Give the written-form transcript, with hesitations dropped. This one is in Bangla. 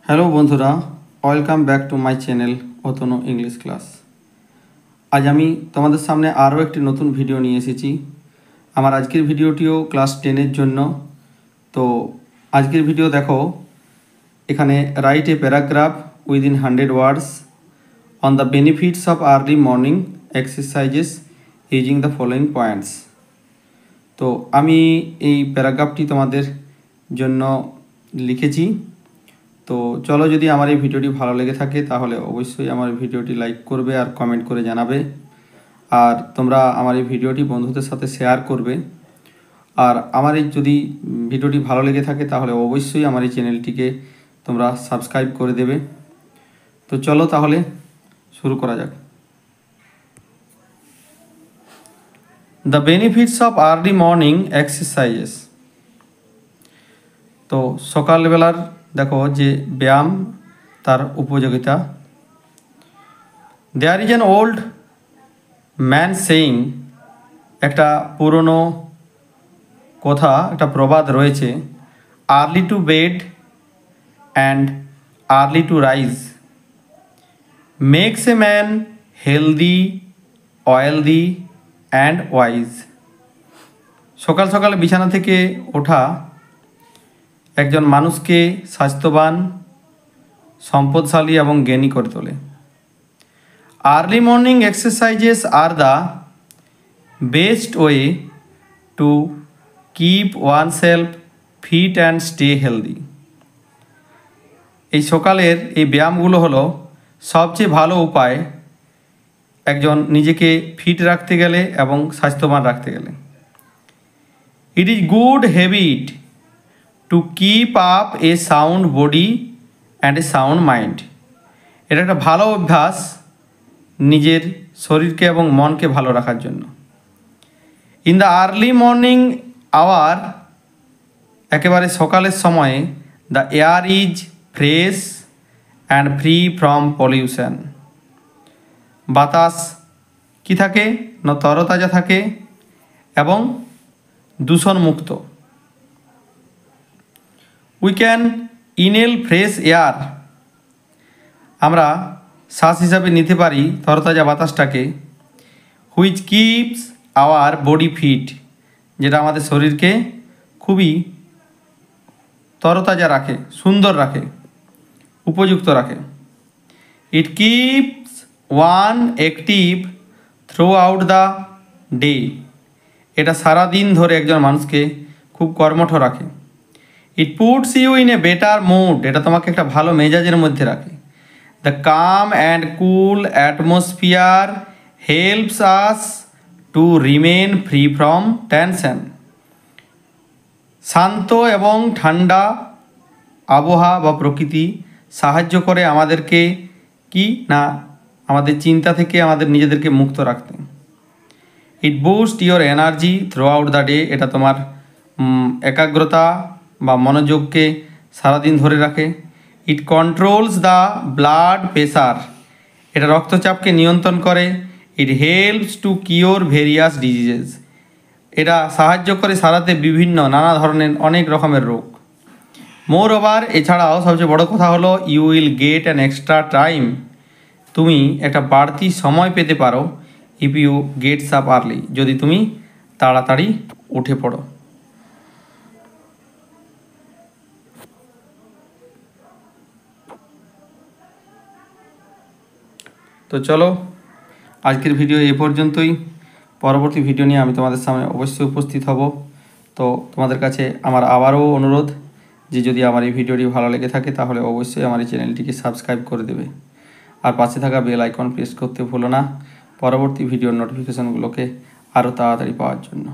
হ্যালো বন্ধুরা, welcome back to my channel Atanu English class. আজ আমি তোমাদের সামনে আরও একটি নতুন ভিডিও নিয়ে এসেছি। আমার আজকের ভিডিওটিও ক্লাস 10-এর জন্য। তো আজকের ভিডিও দেখো, এখানে write a paragraph within 100 words on the benefits of early morning exercises using the following points. তো আমি এই প্যারাগ্রাফটি তোমাদের জন্য লিখেছি। তো চলো, যদি আমার এই ভিডিওটি ভালো লেগে থাকে তাহলে অবশ্যই আমার ভিডিওটি লাইক করবে আর কমেন্ট করে জানাবে। আর তোমরা আমার এই ভিডিওটি বন্ধুদের সাথে শেয়ার করবে। আর আমার এই যদি ভিডিওটি ভালো লেগে থাকে তাহলে অবশ্যই আমার এই চ্যানেলটিকে তোমরা সাবস্ক্রাইব করে দেবে। তো চলো তাহলে শুরু করা যাক। The benefits of early morning exercises. তো সকালবেলার দেখো যে ব্যায়াম, তার উপযোগিতা। There is an old man saying, একটা পুরনো কথা, একটা প্রবাদ রয়েছে, early to bed and early to rise makes a man healthy, wealthy and wise. সকাল সকাল বিছানা থেকে ওঠা একজন মানুষকে স্বাস্থ্যবান, সম্পদশালী এবং জ্ঞানী করে তোলে। Early morning exercises are the best way to keep oneself fit and stay healthy. এই সকালের এই ব্যায়ামগুলো হলো সবচেয়ে ভালো উপায় একজন নিজেকে ফিট রাখতে গেলে এবং স্বাস্থ্যবান রাখতে গেলে। It is good habit to keep up a sound body and a sound mind. এটা একটা ভালো অভ্যাস নিজের শরীরকে এবং মনকে ভালো রাখার জন্য। In the early morning hour, একেবারে সকালের সময়ে, the air is fresh and free from pollution. বাতাস কি থাকে না, তরতাজা থাকে এবং দূষণমুক্ত। We can inhale fresh air, আমরা শ্বাস হিসাবে নিতে পারি তরতাজা বাতাসটাকে। Which keeps our body fit, যেটা আমাদের শরীরকে খুবই তরতাজা রাখে, সুন্দর রাখে, উপযুক্ত রাখে। It keeps one active throughout the day, এটা সারাদিন ধরে একজন মানুষকে খুব কর্মঠ রাখে। It puts you in a better mood, এটা তোমাকে একটা ভালো মেজাজের মধ্যে রাখে। The calm and cool atmosphere helps us to remain free from tension. শান্ত এবং ঠান্ডা আবহাওয়া বা প্রকৃতি সাহায্য করে আমাদেরকে কি না, আমাদের চিন্তা থেকে আমাদের নিজেদেরকে মুক্ত রাখতে। It boost your energy throughout the day, এটা তোমার একাগ্রতা বা মনোযোগকে সারাদিন ধরে রাখে। It controls the blood pressure, এটা রক্তচাপকে নিয়ন্ত্রণ করে। It helps to cure various diseases, এটা সাহায্য করে সারাতে বিভিন্ন নানা ধরনের অনেক রকমের রোগ। মোর ওভার, এছাড়াও সবচেয়ে বড় কথা হলো you will get an extra time, তুমি একটা বাড়তি সময় পেতে পারো। If you gets up early, যদি তুমি তাড়াতাড়ি উঠে পড়ো। তো চলো, আজকের ভিডিও এ পর্যন্তই। পরবর্তী ভিডিও নিয়ে আমি তোমাদের সামনে অবশ্যই উপস্থিত হব। তো তোমাদের কাছে আমার আবারও অনুরোধ যে যদি আমার এই ভিডিওটি ভালো লেগে থাকে তাহলে অবশ্যই আমার এই চ্যানেলটিকে সাবস্ক্রাইব করে দেবে। আর পাশে থাকা বেল আইকন প্রেস করতে ভুলো না, পরবর্তী ভিডিওর নোটিফিকেশানগুলোকে আরও তাড়াতাড়ি পাওয়ার জন্য।